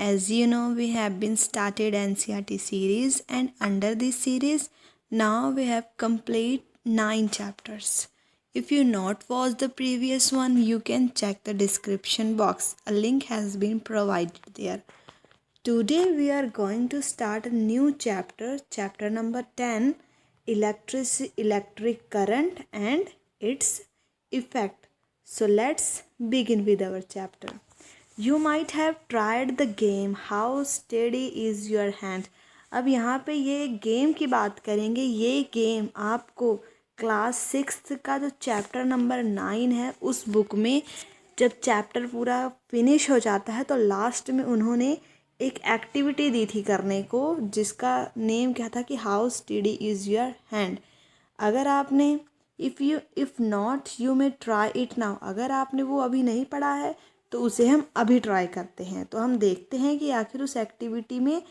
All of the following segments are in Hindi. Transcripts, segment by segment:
As you know, we have been started NCERT series, and under this series now we have complete 9 chapters. If you not watched the previous one, you can check the description box. A link has been provided there. Today we are going to start a new chapter, chapter number 10, electric current and its effect. So let's begin with our chapter. You might have tried the game How Steady Is Your Hand. अब यहाँ पे ये गेम की बात करेंगे. ये गेम आपको क्लास 6 का जो चैप्टर नंबर 9 है उस बुक में जब चैप्टर पूरा फिनिश हो जाता है तो लास्ट में उन्होंने एक एक्टिविटी दी थी करने को, जिसका नेम क्या था कि how steady is your hand. अगर आपने if not you may try it now, अगर आपने वो अभी नहीं पढ़ा है तो उसे हम अभी ट्राई करते हैं. तो हम देखते हैं कि आखिर उस एक्टिविटी में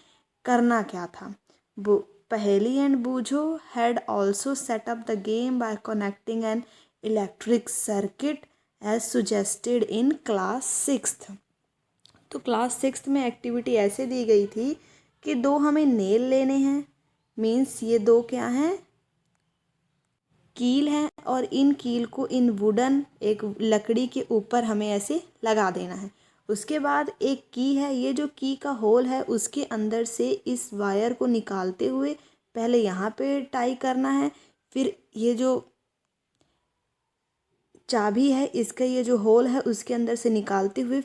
करना क्या था. Paheli and Boojho had also set up the game by connecting an electric circuit as suggested in class 6th. तो क्लास 6th में एक्टिविटी ऐसे दी गई थी कि 2 हमें नेल लेने हैं. मीन्स ये 2 क्या हैं, कील हैं, और इन कील को इन वुडन एक लकड़ी के ऊपर हमें ऐसे लगा देना है. उसके बाद एक की है, ये जो की का होल है उसके अंदर से इस वायर को निकालते हुए पहले यहाँ पे टाई करना है. फिर ये जो चाबी है इसका ये जो होल है उसके अंदर से निकालते हुए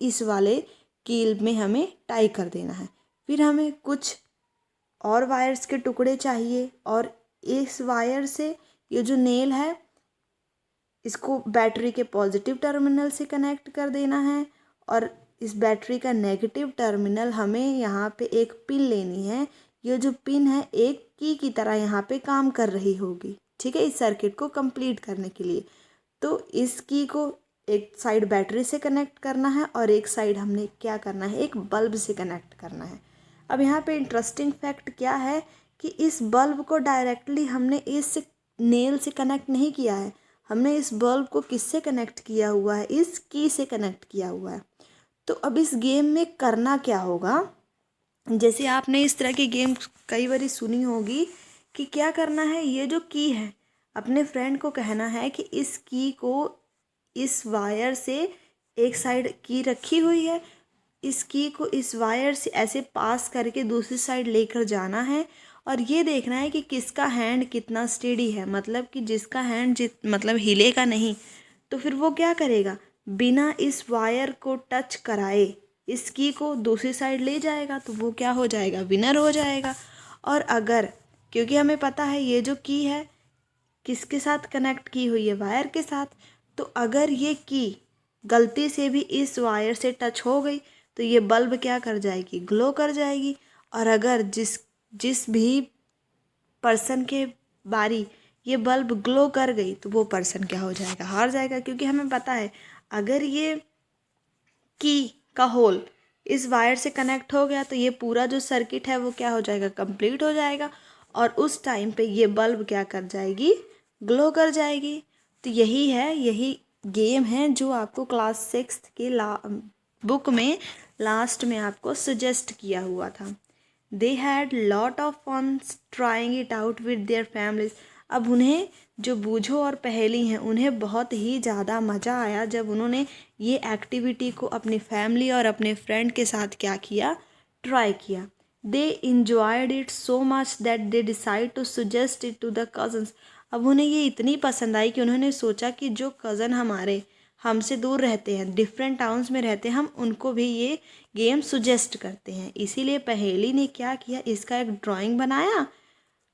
इस वाले कील में हमें टाई कर देना है. फिर हमें कुछ और वायर्स के टुकड़े चाहिए और इस वायर से ये जो नेल है इसको बैटरी के पॉजिटिव टर्मिनल से कनेक्ट कर देना है और इस बैटरी का नेगेटिव टर्मिनल हमें यहाँ पे एक पिन लेनी है. ये जो पिन है एक की तरह यहाँ पे काम कर रही होगी, ठीक है, इस सर्किट को कंप्लीट करने के लिए. तो इस की को एक साइड बैटरी से कनेक्ट करना है और एक साइड हमने क्या करना है, एक बल्ब से कनेक्ट करना है. अब यहाँ पे इंटरेस्टिंग फैक्ट क्या है कि इस बल्ब को डायरेक्टली हमने इस नेल से कनेक्ट नहीं किया है. हमने इस बल्ब को किससे कनेक्ट किया हुआ है, इस की से कनेक्ट किया हुआ है. तो अब इस गेम में करना क्या होगा, जैसे आपने इस तरह की गेम कई बार सुनी होगी कि क्या करना है, ये जो की है अपने फ्रेंड को कहना है कि इस की को इस वायर से एक साइड की रखी हुई है, इस की को इस वायर से ऐसे पास करके दूसरी साइड लेकर जाना है और ये देखना है कि किसका हैंड कितना स्टेडी है. मतलब कि जिसका हैंड मतलब हिलेगा नहीं तो फिर वो क्या करेगा, बिना इस वायर को टच कराए इस की को दूसरी साइड ले जाएगा तो वो क्या हो जाएगा, विनर हो जाएगा. और अगर, क्योंकि हमें पता है ये जो की है किसके साथ कनेक्ट की हुई है, वायर के साथ, तो अगर ये की गलती से भी इस वायर से टच हो गई तो ये बल्ब क्या कर जाएगी, ग्लो कर जाएगी. और अगर जिस भी पर्सन के बारी ये बल्ब ग्लो कर गई तो वो पर्सन क्या हो जाएगा, हार जाएगा. क्योंकि हमें पता है अगर ये की का होल इस वायर से कनेक्ट हो गया तो ये पूरा जो सर्किट है वो क्या हो जाएगा, कंप्लीट हो जाएगा और उस टाइम पे ये बल्ब क्या कर जाएगी, ग्लो कर जाएगी. तो यही गेम है जो आपको क्लास 6th के बुक में लास्ट में आपको सजेस्ट किया हुआ था. They had lot of fun trying it out with their families. अब उन्हें जो बूझो और पहेली हैं उन्हें बहुत ही ज़्यादा मज़ा आया जब उन्होंने ये एक्टिविटी को अपनी फैमिली और अपने फ्रेंड के साथ क्या किया, ट्राई किया. They enjoyed it so much that they decide to suggest it to the cousins. अब उन्हें ये इतनी पसंद आई कि उन्होंने सोचा कि जो कज़न हमारे हमसे दूर रहते हैं, डिफरेंट टाउन्स में रहते हैं, हम उनको भी ये गेम सुजेस्ट करते हैं. इसीलिए पहेली ने क्या किया, इसका एक ड्राइंग बनाया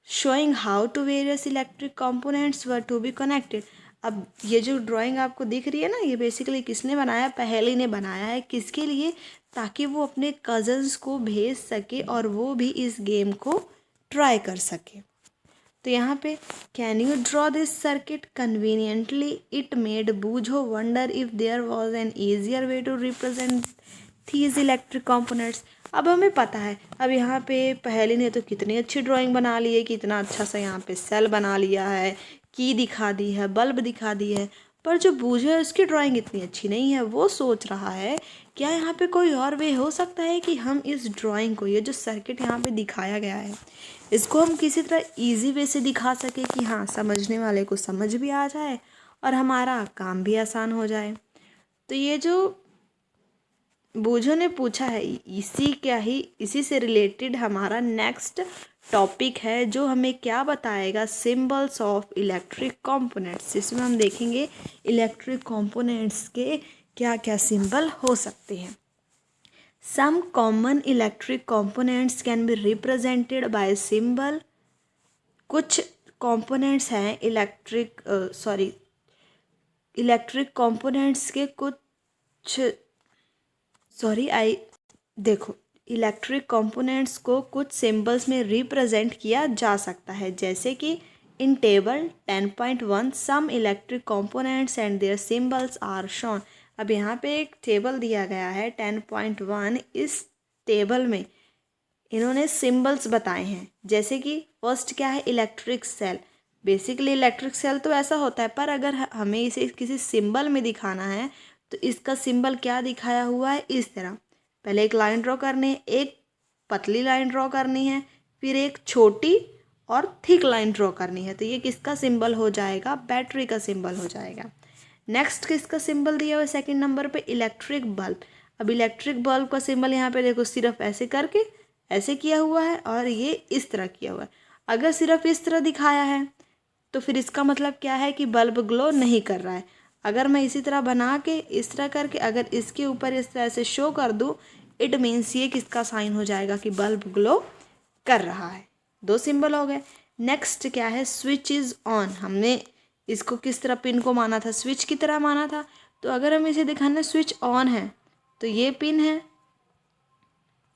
showing how to various electric components were to be connected. अब ये जो ड्राइंग आपको दिख रही है ना, ये बेसिकली किसने बनाया, पहेली ने बनाया है. किसके लिए, ताकि वो अपने कज़न्स को भेज सके और वो भी इस गेम को ट्राई कर सके. तो यहाँ पे can you draw this circuit conveniently, it made Boojho wonder if there was an easier way to represent these electric components. अब हमें पता है, अब यहाँ पे पहेली ने तो कितनी अच्छी ड्राइंग बना ली है, कितना अच्छा सा यहाँ पे सेल बना लिया है, की दिखा दी है, बल्ब दिखा दी है, पर जो बूझो है उसकी ड्राइंग इतनी अच्छी नहीं है. वो सोच रहा है क्या यहाँ पे कोई और वे हो सकता है कि हम इस ड्राइंग को, ये जो सर्किट यहाँ पे दिखाया गया है, इसको हम किसी तरह इजी वे से दिखा सके कि हाँ समझने वाले को समझ भी आ जाए और हमारा काम भी आसान हो जाए। तो ये जो बूझो ने पूछा है, इसी से रिलेटेड हमारा नेक्स्ट टॉपिक है, जो हमें क्या बताएगा, सिंबल्स ऑफ इलेक्ट्रिक कंपोनेंट्स। इसमें हम देखेंगे इलेक्ट्रिक कंपोनेंट्स के क्या क्या सिंबल हो सकते हैं। Some common electric components can be represented by symbol. कुछ कंपोनेंट्स हैं इलेक्ट्रिक कंपोनेंट्स के देखो, इलेक्ट्रिक कंपोनेंट्स को कुछ सिंबल्स में रिप्रेजेंट किया जा सकता है, जैसे कि in table 10.1 some electric components and their symbols are shown. अब यहाँ पे एक टेबल दिया गया है 10.1। इस टेबल में इन्होंने सिंबल्स बताए हैं, जैसे कि फर्स्ट क्या है, electric cell. Basically electric cell तो ऐसा होता है, पर अगर हमें इसे किसी सिंबल में दिखाना है तो इसका सिंबल क्या दिखाया हुआ है, इस तरह। पहले एक लाइन ड्रॉ करनी है, एक पतली लाइन ड्रॉ करनी है, फिर एक छोटी और थिक लाइन ड्रॉ करनी है। तो ये किसका सिंबल हो जाएगा, बैटरी का सिंबल हो जाएगा। नेक्स्ट किसका सिंबल दिया हुआ है सेकंड नंबर पे, इलेक्ट्रिक बल्ब। अब इलेक्ट्रिक बल्ब का सिंबल यहाँ पे देखो, सिर्फ ऐसे करके ऐसे किया हुआ है और ये इस तरह किया हुआ है। अगर सिर्फ इस तरह दिखाया है तो फिर इसका मतलब क्या है कि बल्ब ग्लो नहीं कर रहा है। अगर मैं इसी तरह बना के इस तरह करके अगर इसके ऊपर इस तरह से शो कर दूँ, इट मीन्स ये किसका साइन हो जाएगा कि बल्ब ग्लो कर रहा है। दो सिंबल हो गए। नेक्स्ट क्या है, स्विच इज़ ऑन। हमने इसको किस तरह पिन को माना था, स्विच की तरह माना था। तो अगर हम इसे दिखाना स्विच ऑन है तो ये पिन है,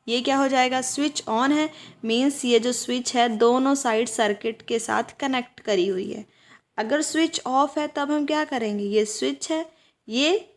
ये क्या हो जाएगा, स्विच ऑन है। मीन्स ये जो स्विच है दोनों साइड सर्किट के साथ कनेक्ट करी हुई है। अगर स्विच ऑफ है तब हम क्या करेंगे, ये स्विच है, ये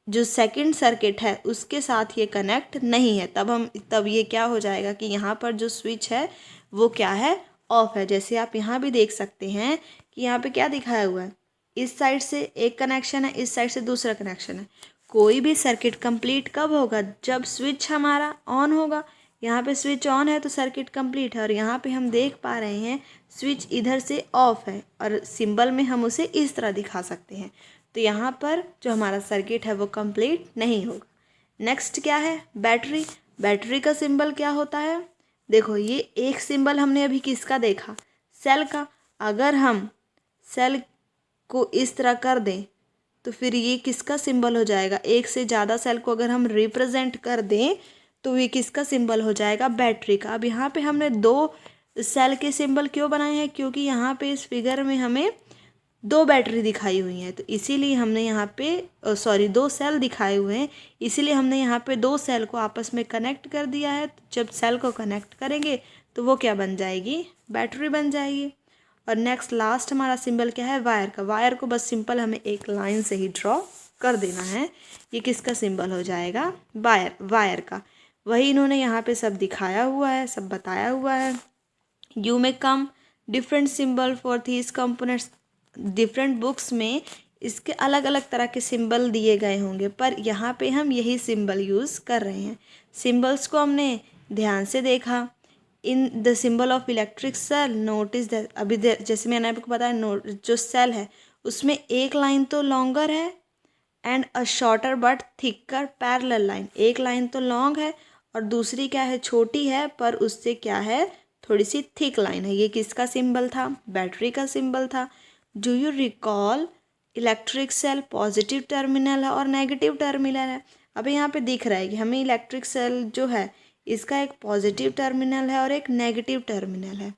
जो सेकंड सर्किट है उसके साथ ये कनेक्ट नहीं है, तब ये क्या हो जाएगा कि यहाँ पर जो स्विच है वो क्या है, ऑफ है। जैसे आप यहाँ भी देख सकते हैं कि यहाँ पे क्या दिखाया हुआ है, इस साइड से एक कनेक्शन है, इस साइड से दूसरा कनेक्शन है। कोई भी सर्किट कंप्लीट कब होगा, जब स्विच हमारा ऑन होगा। यहाँ पे स्विच ऑन है तो सर्किट कंप्लीट है, और यहाँ पे हम देख पा रहे हैं स्विच इधर से ऑफ है और सिंबल में हम उसे इस तरह दिखा सकते हैं। तो यहाँ पर जो हमारा सर्किट है वो कंप्लीट नहीं होगा। नेक्स्ट क्या है, बैटरी। बैटरी का सिंबल क्या होता है, देखो ये एक सिंबल हमने अभी किसका देखा, सेल का। अगर हम सेल को इस तरह कर दें तो फिर ये किसका सिंबल हो जाएगा, एक से ज़्यादा सेल को अगर हम रिप्रेजेंट कर दें तो ये किसका सिंबल हो जाएगा, बैटरी का। अब यहाँ पे हमने दो सेल के सिंबल क्यों बनाए हैं, क्योंकि यहाँ पे इस फिगर में हमें दो बैटरी दिखाई हुई हैं, तो इसीलिए हमने यहाँ पे दो सेल दिखाए हुए हैं, इसीलिए हमने यहाँ पे दो सेल को आपस में कनेक्ट कर दिया है। तो जब सेल को कनेक्ट करेंगे तो वो क्या बन जाएगी, बैटरी बन जाएगी। और नेक्स्ट लास्ट हमारा सिंबल क्या है, वायर का। वायर को बस सिंपल हमें एक लाइन से ही ड्रॉ कर देना है। ये किसका सिंबल हो जाएगा, वायर का। वही इन्होंने यहाँ पे सब दिखाया हुआ है, सब बताया हुआ है। You may come different symbol for these components. Different books में इसके अलग अलग तरह के सिंबल दिए गए होंगे, पर यहाँ पे हम यही सिंबल यूज़ कर रहे हैं। सिंबल्स को हमने ध्यान से देखा। In the symbol of electric sale notice that, अभी जैसे मैंने आपको बताया, जो सेल है उसमें एक लाइन तो लॉन्गर है and a shorter but thicker parallel line. एक लाइन तो लॉन्ग है और दूसरी क्या है, छोटी है, पर उससे क्या है, थोड़ी सी थिक लाइन है। ये किसका सिंबल था, बैटरी का सिंबल था। Do you recall electric cell positive terminal है और नेगेटिव टर्मिनल है। अब यहाँ पे दिख रहा है कि हमें इलेक्ट्रिक सेल जो है इसका एक पॉजिटिव टर्मिनल है और एक नेगेटिव टर्मिनल है।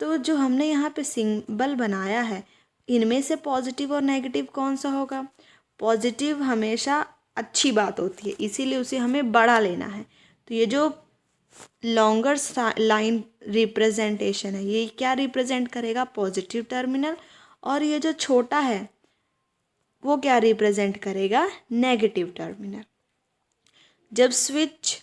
तो जो हमने यहाँ पे सिंबल बनाया है, इनमें से पॉजिटिव और नेगेटिव कौन सा होगा, पॉजिटिव हमेशा अच्छी बात होती है, इसीलिए उसे हमें बड़ा लेना है। तो ये जो लॉन्गर लाइन रिप्रेजेंटेशन है, ये क्या रिप्रेजेंट करेगा, पॉजिटिव टर्मिनल, और ये जो छोटा है वो क्या रिप्रेजेंट करेगा, नेगेटिव टर्मिनल। जब switch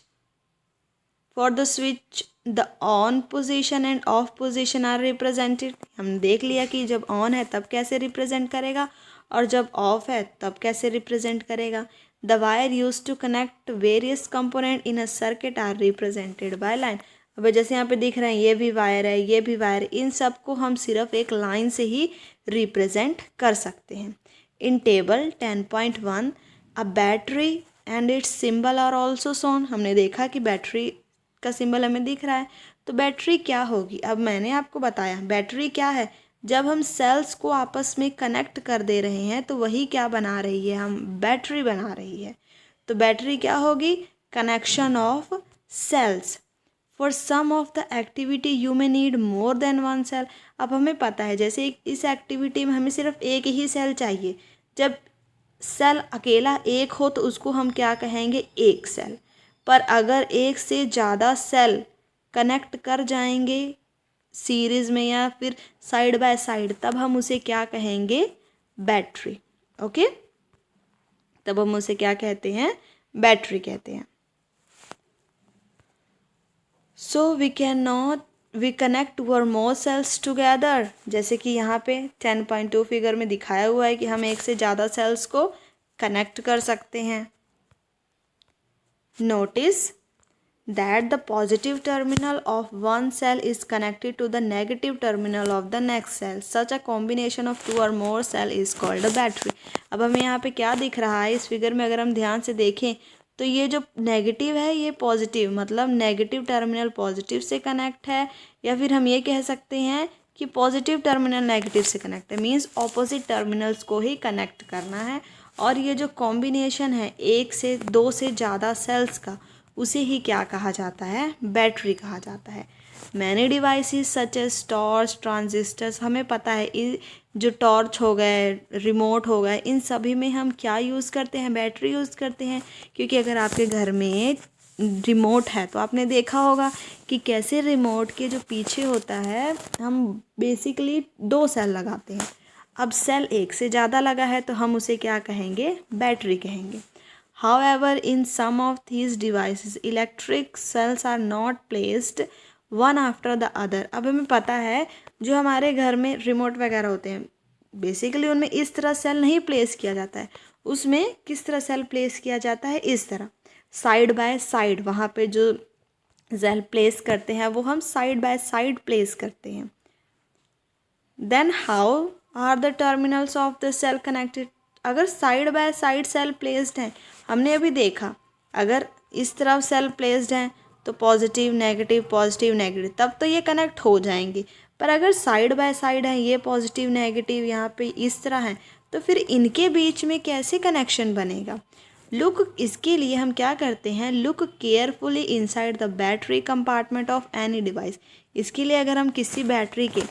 for the switch the on position and off position are represented. हम देख लिया कि जब ऑन है तब कैसे रिप्रेजेंट करेगा और जब ऑफ है तब कैसे रिप्रेजेंट करेगा। The wire used to connect various component in a circuit are represented by line. अब जैसे यहाँ पे दिख रहे हैं ये भी वायर है, ये भी वायर, इन सब को हम सिर्फ एक लाइन से ही रिप्रेजेंट कर सकते हैं. In table 10.1 a battery and its symbol are also shown. हमने देखा कि बैटरी का सिंबल हमें दिख रहा है. तो बैटरी क्या होगी? अब मैंने आपको बताया बैटरी क्या है. जब हम सेल्स को आपस में कनेक्ट कर दे रहे हैं तो वही क्या बना रही है, हम बैटरी बना रही है. तो बैटरी क्या होगी? Connection of cells. For some of the activity you may need more than one cell. अब हमें पता है जैसे इस एक्टिविटी में हमें सिर्फ एक ही सेल चाहिए. जब सेल अकेला एक हो तो उसको हम क्या कहेंगे? एक सेल. पर अगर एक से ज़्यादा सेल कनेक्ट कर जाएंगे सीरीज़ में या फिर साइड बाय साइड, तब हम उसे क्या कहेंगे? बैटरी. ओके, तब हम उसे क्या कहते हैं? बैटरी कहते हैं. So we connect were more cells together. जैसे कि यहाँ पे 10.2 फिगर में दिखाया हुआ है कि हम एक से ज़्यादा सेल्स को कनेक्ट कर सकते हैं. Notice that the positive terminal of one cell is connected to the negative terminal of the next cell. Such a combination of two or more cell is called a battery. अब हमें यहाँ पे क्या दिख रहा है इस फिगर में? अगर हम ध्यान से देखें तो ये जो नेगेटिव है ये पॉजिटिव, मतलब नेगेटिव टर्मिनल पॉजिटिव से कनेक्ट है, या फिर हम ये कह सकते हैं कि पॉजिटिव टर्मिनल नेगेटिव से कनेक्ट है. मीन्स ऑपोजिट टर्मिनल्स को ही कनेक्ट करना है. और ये जो कॉम्बिनेशन है एक से दो से ज़्यादा सेल्स का, उसे ही क्या कहा जाता है? बैटरी कहा जाता है. Many devices such as torch, transistors. हमें पता है जो टॉर्च हो गए, रिमोट हो गए, इन सभी में हम क्या यूज़ करते हैं? बैटरी यूज़ करते हैं. क्योंकि अगर आपके घर में रिमोट है तो आपने देखा होगा कि कैसे रिमोट के जो पीछे होता है हम बेसिकली 2 सेल लगाते हैं. अब सेल एक से ज़्यादा लगा है तो हम उसे क्या कहेंगे? बैटरी कहेंगे. However, in some of these devices, electric cells are not placed one after the other. अब हमें पता है जो हमारे घर में रिमोट वगैरह होते हैं बेसिकली उनमें इस तरह सेल नहीं प्लेस किया जाता है. उसमें किस तरह सेल प्लेस किया जाता है? इस तरह साइड बाय साइड. वहाँ पे जो सेल प्लेस करते हैं वो हम साइड बाय साइड प्लेस करते हैं. Then how are the terminals of the cell connected? अगर side by side cell placed हैं, हमने अभी देखा अगर इस तरफ सेल प्लेस्ड हैं तो पॉजिटिव नेगेटिव पॉजिटिव नेगेटिव, तब तो ये कनेक्ट हो जाएंगे. पर अगर साइड बाय साइड हैं, ये पॉजिटिव नेगेटिव यहाँ पे इस तरह हैं, तो फिर इनके बीच में कैसे कनेक्शन बनेगा? लुक, इसके लिए हम क्या करते हैं? Look carefully inside the battery compartment of any device. इसके लिए अगर हम किसी बैटरी के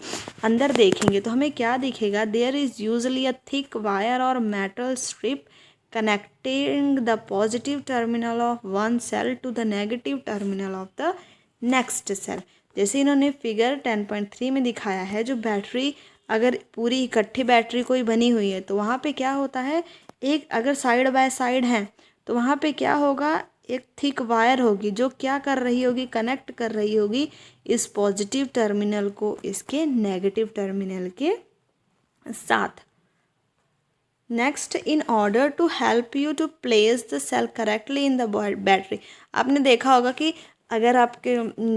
अंदर देखेंगे तो हमें क्या दिखेगा? There is usually a thick wire or metal strip connecting the positive terminal of one cell to the negative terminal of the next cell. जैसे इन्होंने फिगर 10.3 में दिखाया है, जो बैटरी अगर पूरी इकट्ठी बैटरी कोई बनी हुई है तो वहाँ पे क्या होता है? एक अगर साइड बाय साइड हैं तो वहाँ पे क्या होगा? एक थिक वायर होगी जो क्या कर रही होगी? कनेक्ट कर रही होगी इस पॉजिटिव टर्मिनल को इसके नेगेटिव टर्मिनल के साथ. Next, in order to help you to place the cell correctly in the battery. आपने देखा होगा कि अगर आपके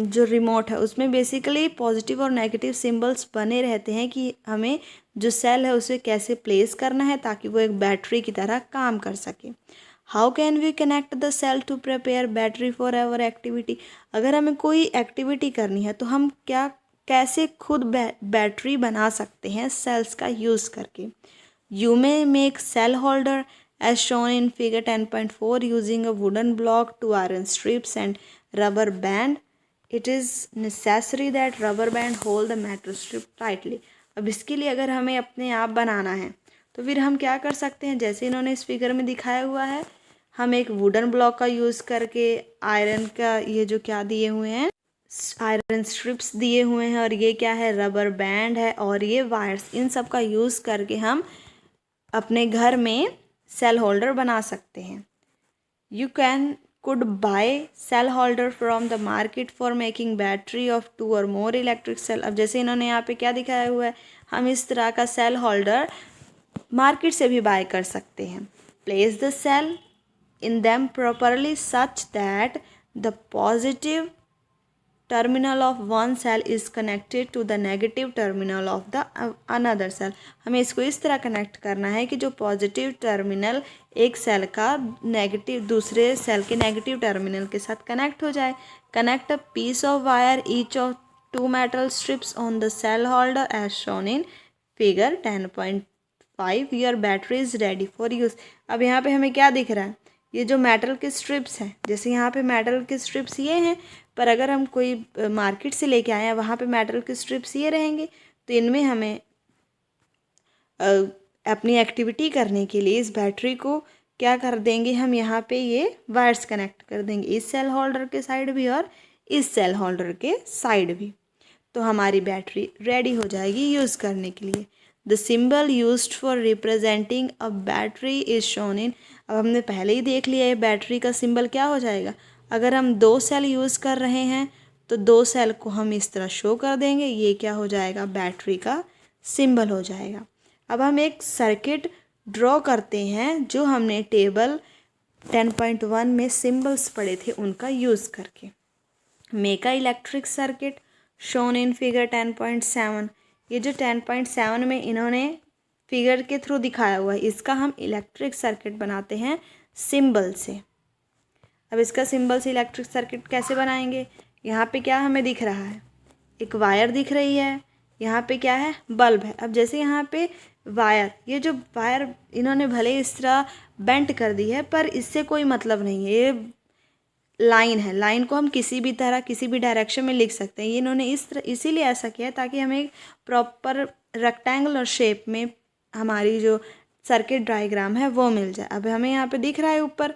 जो रिमोट है उसमें बेसिकली पॉजिटिव और नेगेटिव सिंबल्स बने रहते हैं कि हमें जो सेल है उसे कैसे प्लेस करना है ताकि वो एक बैटरी की तरह काम कर सके. How can we connect the cell to prepare battery for our activity. अगर हमें कोई एक्टिविटी करनी है तो हम कैसे खुद बैटरी बना सकते हैं सेल्स का यूज़ करके. You may make cell holder as shown in figure 10.4 using a wooden block, 2 iron strips and rubber band. It is necessary that rubber band hold the metal strip tightly. अब इसके लिए अगर हमें अपने आप बनाना है तो फिर हम क्या कर सकते हैं? जैसे इन्होंने इस फिगर में दिखाया हुआ है, हम एक वुडन ब्लॉक का यूज़ करके आयरन का ये जो क्या दिए हुए हैं, आयरन स्ट्रिप्स दिए हुए हैं, और ये क्या है? रबर बैंड है, और ये वायर्स, इन सब का यूज़ करके हम अपने घर में सेल होल्डर बना सकते हैं. You could buy cell holder from the market for making battery of 2 और मोर इलेक्ट्रिक सेल. अब जैसे इन्होंने यहाँ पे क्या दिखाया हुआ है, हम इस तरह का सेल होल्डर मार्केट से भी बाय कर सकते हैं. Place the cell in them properly such that the positive terminal of one cell is connected to the negative terminal of the another cell। हमें इसको इस तरह कनेक्ट करना है कि जो पॉजिटिव टर्मिनल एक सेल का नेगेटिव दूसरे सेल के नेगेटिव टर्मिनल के साथ कनेक्ट हो जाए। Connect a piece of wire each of 2 metal strips on the cell holder as shown in figure 10.5। Your battery is ready for use. अब यहाँ पे हमें क्या दिख रहा है, ये जो मेटल के स्ट्रिप्स हैं, जैसे यहाँ पे मेटल के स्ट्रिप्स ये हैं, पर अगर हम कोई मार्केट से लेके आए हैं वहाँ पे मेटल के स्ट्रिप्स ये रहेंगे, तो इनमें हमें अपनी एक्टिविटी करने के लिए इस बैटरी को क्या कर देंगे, हम यहाँ पे ये वायर्स कनेक्ट कर देंगे, इस सेल होल्डर के साइड भी और इस सेल होल्डर के साइड भी। तो हमारी बैटरी रेडी हो जाएगी यूज़ करने के लिए। The symbol used for representing a battery is shown in. अब हमने पहले ही देख लिया है बैटरी का सिंबल क्या हो जाएगा। अगर हम 2 सेल यूज़ कर रहे हैं तो 2 सेल को हम इस तरह शो कर देंगे, ये क्या हो जाएगा, बैटरी का सिंबल हो जाएगा। अब हम एक सर्किट ड्रॉ करते हैं जो हमने टेबल 10.1 में सिंबल्स पढ़े थे उनका यूज़ करके। Make a electric circuit shown in figure 10.7। ये जो 10.7 में इन्होंने फिगर के थ्रू दिखाया हुआ है, इसका हम इलेक्ट्रिक सर्किट बनाते हैं सिंबल से। अब इसका सिंबल से इलेक्ट्रिक सर्किट कैसे बनाएंगे, यहाँ पे क्या हमें दिख रहा है, एक वायर दिख रही है, यहाँ पे क्या है, बल्ब है। अब जैसे यहाँ पे वायर, ये जो वायर इन्होंने भले इस तरह बेंट कर दी है पर इससे कोई मतलब नहीं है, ये लाइन है, लाइन को हम किसी भी तरह किसी भी डायरेक्शन में लिख सकते हैं। ये इन्होंने इस तरह इसीलिए ऐसा किया है ताकि हमें एक प्रॉपर रेक्टेंगुलर शेप में हमारी जो सर्किट डायग्राम है वो मिल जाए। अब हमें यहाँ पे दिख रहा है ऊपर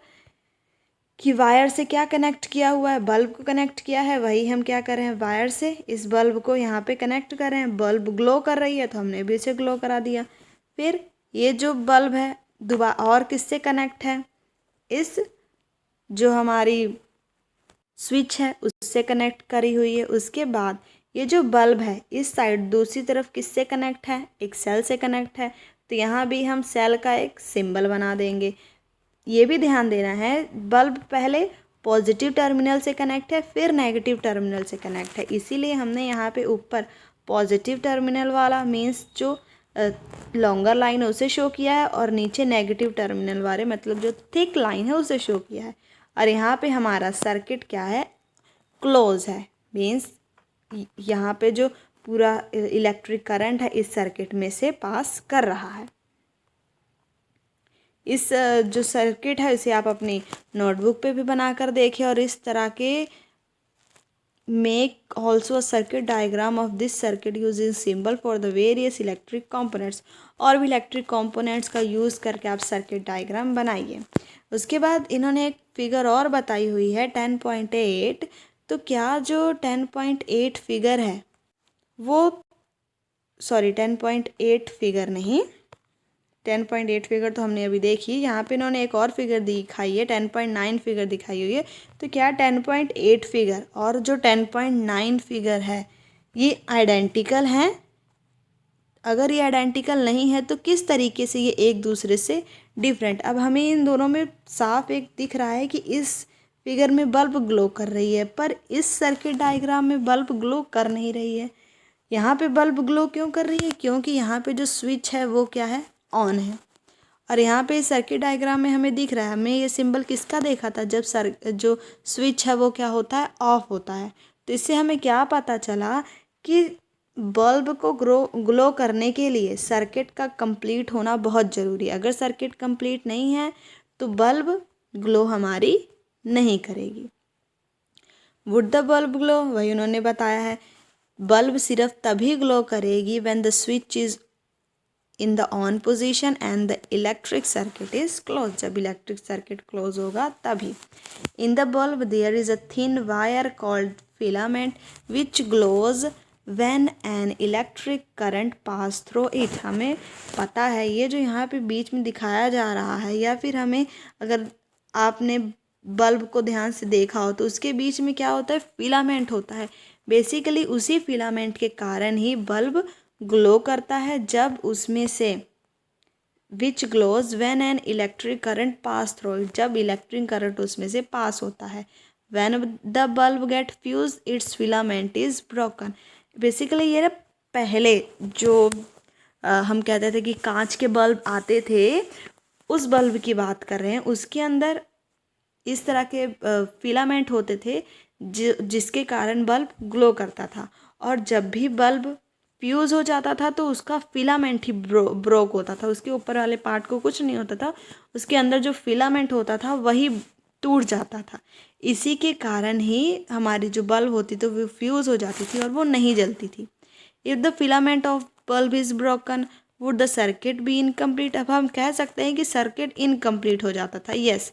कि वायर से क्या कनेक्ट किया हुआ है, बल्ब को कनेक्ट किया है, वही हम क्या कर रहे हैं, वायर से इस बल्ब को यहाँ पे कनेक्ट कर रहे हैं। बल्ब ग्लो कर रही है तो हमने भी इसे ग्लो करा दिया। फिर ये जो बल्ब है दोबारा और किससे कनेक्ट है, इस जो हमारी स्विच है उससे कनेक्ट करी हुई है। उसके बाद ये जो बल्ब है इस साइड दूसरी तरफ किससे कनेक्ट है, एक सेल से कनेक्ट है, तो यहाँ भी हम सेल का एक सिंबल बना देंगे। ये भी ध्यान देना है बल्ब पहले पॉजिटिव टर्मिनल से कनेक्ट है फिर नेगेटिव टर्मिनल से कनेक्ट है, इसीलिए हमने यहाँ पे ऊपर पॉजिटिव टर्मिनल वाला मीन्स जो लॉन्गर लाइन है उसे शो किया है और नीचे नेगेटिव टर्मिनल वाले मतलब जो थिक लाइन है उसे शो किया है। और यहाँ पे हमारा सर्किट क्या है, क्लोज है, मीन्स यहाँ पे जो पूरा इलेक्ट्रिक करंट है इस सर्किट में से पास कर रहा है। इस जो सर्किट है इसे आप अपनी नोटबुक पे भी बनाकर देखें और इस तरह के make also a circuit diagram of this circuit using symbol for the various electric components. और भी इलेक्ट्रिक कंपोनेंट्स का यूज़ करके आप सर्किट डायग्राम बनाइए। उसके बाद इन्होंने एक फिगर और बताई हुई है 10.8। तो क्या जो 10.8 फिगर है वो 10.8 फिगर नहीं, 10.8 फिगर तो हमने अभी देखी। यहाँ पे इन्होंने एक और फिगर दिखाई है 10.9 फिगर दिखाई हुई है। तो क्या 10.8 फिगर और जो 10.9 फिगर है ये आइडेंटिकल हैं? अगर ये आइडेंटिकल नहीं है तो किस तरीके से ये एक दूसरे से डिफरेंट। अब हमें इन दोनों में साफ एक दिख रहा है कि इस फिगर में बल्ब ग्लो कर रही है पर इस सर्किट डायग्राम में बल्ब ग्लो कर नहीं रही है। यहाँ पे बल्ब ग्लो क्यों कर रही है, क्योंकि यहाँ पे जो स्विच है वो क्या है, ऑन है। और यहाँ पे सर्किट डायग्राम में हमें दिख रहा है, हमें ये सिंबल किसका देखा था, जब जो स्विच है वो क्या होता है, ऑफ होता है। तो इससे हमें क्या पता चला कि बल्ब को ग्लो करने के लिए सर्किट का कंप्लीट होना बहुत ज़रूरी है। अगर सर्किट कंप्लीट नहीं है तो बल्ब ग्लो हमारी नहीं करेगी। वुड द बल्ब ग्लो, वही उन्होंने बताया है, बल्ब सिर्फ तभी ग्लो करेगी when the switch is in the on position and the electric circuit is close. जब इलेक्ट्रिक सर्किट क्लोज होगा तभी। In the bulb there is a thin wire called filament which glows when an electric current pass through it. हमें पता है ये जो यहाँ पे बीच में दिखाया जा रहा है, या फिर हमें अगर आपने बल्ब को ध्यान से देखा हो तो उसके बीच में क्या होता है, फिलामेंट होता है। बेसिकली उसी फिलामेंट के कारण ही बल्ब ग्लो करता है जब उसमें से which glows when an electric current pass through it, जब इलेक्ट्रिक करंट उसमें से पास होता है। When the bulb get fuse its filament is broken. Basically ये ना पहले जो हम कहते थे कि कांच के बल्ब आते थे, उस बल्ब की बात कर रहे हैं। उसके अंदर इस तरह के फिलामेंट होते थे जिसके कारण बल्ब ग्लो करता था, और जब भी बल्ब फ्यूज़ हो जाता था तो उसका फिलामेंट ही ब्रोक होता था। उसके ऊपर वाले पार्ट को कुछ नहीं होता था, उसके अंदर जो फिलामेंट होता था वही टूट जाता था। इसी के कारण ही हमारी जो बल्ब होती थी वो फ्यूज़ हो जाती थी और वो नहीं जलती थी। If the filament of bulb is broken would the circuit be incomplete. अब हम कह सकते हैं कि सर्किट इनकम्प्लीट हो जाता था। यस,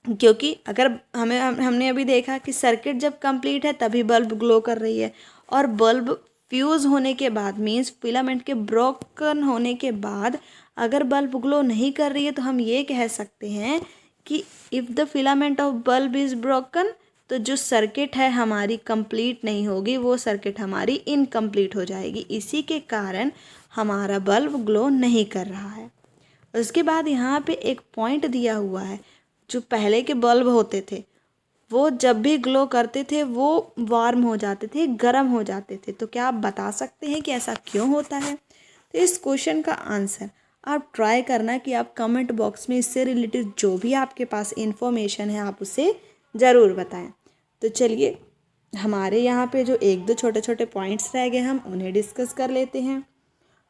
क्योंकि अगर हमने अभी देखा कि सर्किट जब कंप्लीट है तभी बल्ब ग्लो कर रही है, और बल्ब फ्यूज़ होने के बाद मीन्स फिलामेंट के ब्रोकन होने के बाद अगर बल्ब ग्लो नहीं कर रही है तो हम ये कह सकते हैं कि if the filament of bulb is broken, तो जो सर्किट है हमारी कंप्लीट नहीं होगी, वो सर्किट हमारी इनकम्प्लीट हो जाएगी। इसी के कारण हमारा बल्ब ग्लो नहीं कर रहा है। उसके बाद यहाँ पे एक पॉइंट दिया हुआ है, जो पहले के बल्ब होते थे वो जब भी ग्लो करते थे वो वार्म हो जाते थे, गर्म हो जाते थे। तो क्या आप बता सकते हैं कि ऐसा क्यों होता है? तो इस क्वेश्चन का आंसर आप ट्राई करना कि आप कमेंट बॉक्स में इससे रिलेटेड जो भी आपके पास इंफॉर्मेशन है आप उसे ज़रूर बताएं। तो चलिए हमारे यहाँ पे जो एक दो छोटे छोटे पॉइंट्स रह गए हम उन्हें डिस्कस कर लेते हैं।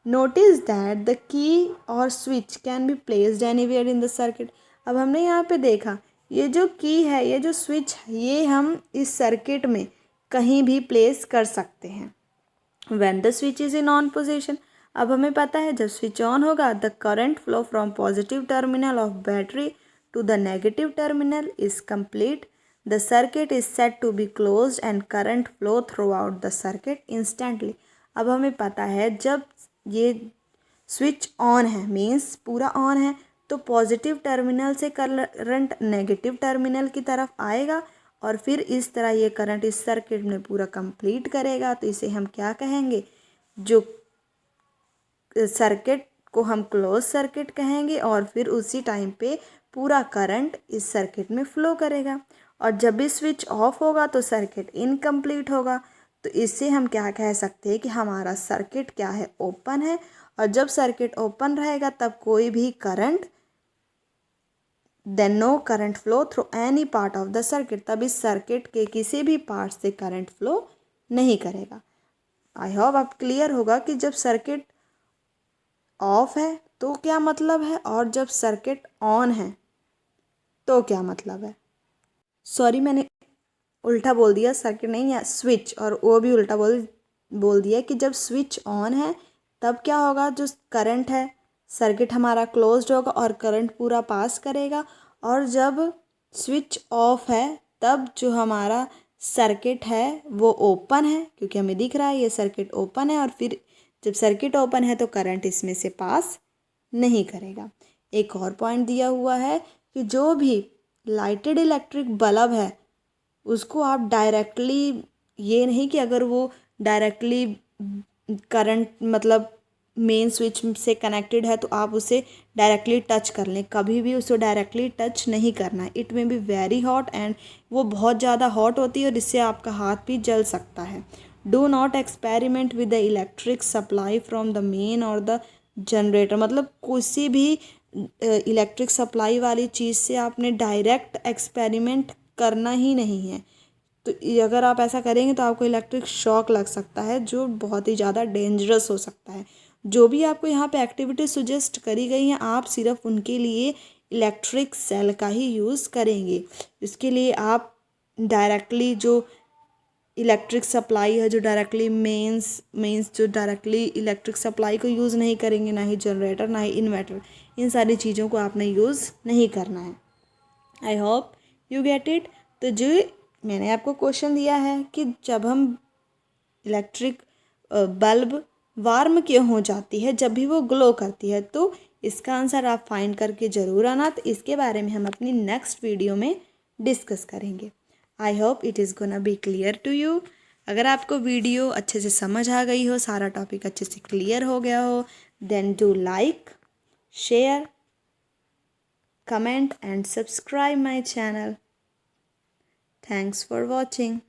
नोटिस दैट द की और switch can be placed anywhere in the circuit. अब हमने यहाँ पे देखा ये जो की है, ये जो स्विच है, ये हम इस सर्किट में कहीं भी प्लेस कर सकते हैं। When the switch is in on position, अब हमें पता है जब स्विच ऑन होगा the current flow from positive terminal of battery to the negative terminal is complete. The circuit is set to be closed and current flow throughout the circuit instantly. अब हमें पता है जब ये स्विच ऑन है मीन्स पूरा ऑन है, तो पॉजिटिव टर्मिनल से करंट नेगेटिव टर्मिनल की तरफ आएगा और फिर इस तरह ये करंट इस सर्किट में पूरा कंप्लीट करेगा। तो इसे हम क्या कहेंगे? जो सर्किट को हम क्लोज सर्किट कहेंगे, और फिर उसी टाइम पे पूरा करंट इस सर्किट में फ्लो करेगा। और जब भी स्विच ऑफ होगा तो सर्किट इनकम्प्लीट होगा। तो इससे हम क्या कह सकते हैं कि हमारा सर्किट क्या है? ओपन है। और जब सर्किट ओपन रहेगा तब कोई भी current then no current flow through any part of the circuit, तब इस सर्किट के किसी भी पार्ट से करंट फ्लो नहीं करेगा। आई होप आप क्लियर होगा कि जब सर्किट ऑफ है तो क्या मतलब है और जब सर्किट ऑन है तो क्या मतलब है। सॉरी मैंने उल्टा बोल दिया, सर्किट नहीं है स्विच, और वो भी उल्टा बोल दिया कि जब स्विच ऑन है तब क्या होगा? जो करंट है सर्किट हमारा क्लोज्ड होगा और करंट पूरा पास करेगा। और जब स्विच ऑफ है तब जो हमारा सर्किट है वो ओपन है, क्योंकि हमें दिख रहा है ये सर्किट ओपन है। और फिर जब सर्किट ओपन है तो करंट इसमें से पास नहीं करेगा। एक और पॉइंट दिया हुआ है कि जो भी लाइटेड इलेक्ट्रिक बल्ब है उसको आप डायरेक्टली, ये नहीं कि अगर वो डायरेक्टली करंट मतलब मेन स्विच से कनेक्टेड है तो आप उसे डायरेक्टली टच कर लें, कभी भी उसे डायरेक्टली टच नहीं करना है। It may be very hot and वो बहुत ज़्यादा हॉट होती है और इससे आपका हाथ भी जल सकता है। Do not experiment with the electric supply from the main और द जनरेटर, मतलब किसी भी इलेक्ट्रिक सप्लाई वाली चीज़ से आपने डायरेक्ट एक्सपेरिमेंट करना ही नहीं है। तो अगर आप ऐसा करेंगे तो आपको इलेक्ट्रिक शॉक लग सकता है जो बहुत ही ज़्यादा डेंजरस हो सकता है। जो भी आपको यहाँ पे एक्टिविटी सुजेस्ट करी गई हैं आप सिर्फ उनके लिए इलेक्ट्रिक सेल का ही यूज़ करेंगे। इसके लिए आप डायरेक्टली जो इलेक्ट्रिक सप्लाई है, जो डायरेक्टली मेंस जो डायरेक्टली इलेक्ट्रिक सप्लाई को यूज़ नहीं करेंगे, ना ही जनरेटर ना ही इन्वर्टर, इन सारी चीज़ों को आपने यूज़ नहीं करना है। I hope you get it. तो जो मैंने आपको क्वेश्चन दिया है कि जब हम इलेक्ट्रिक बल्ब वार्म क्यों हो जाती है जब भी वो ग्लो करती है, तो इसका आंसर आप फाइंड करके ज़रूर आना। तो इसके बारे में हम अपनी नेक्स्ट वीडियो में डिस्कस करेंगे। I hope it is gonna be clear to you. अगर आपको वीडियो अच्छे से समझ आ गई हो, सारा टॉपिक अच्छे से क्लियर हो गया हो, then do like, share, comment and subscribe my channel. Thanks for watching.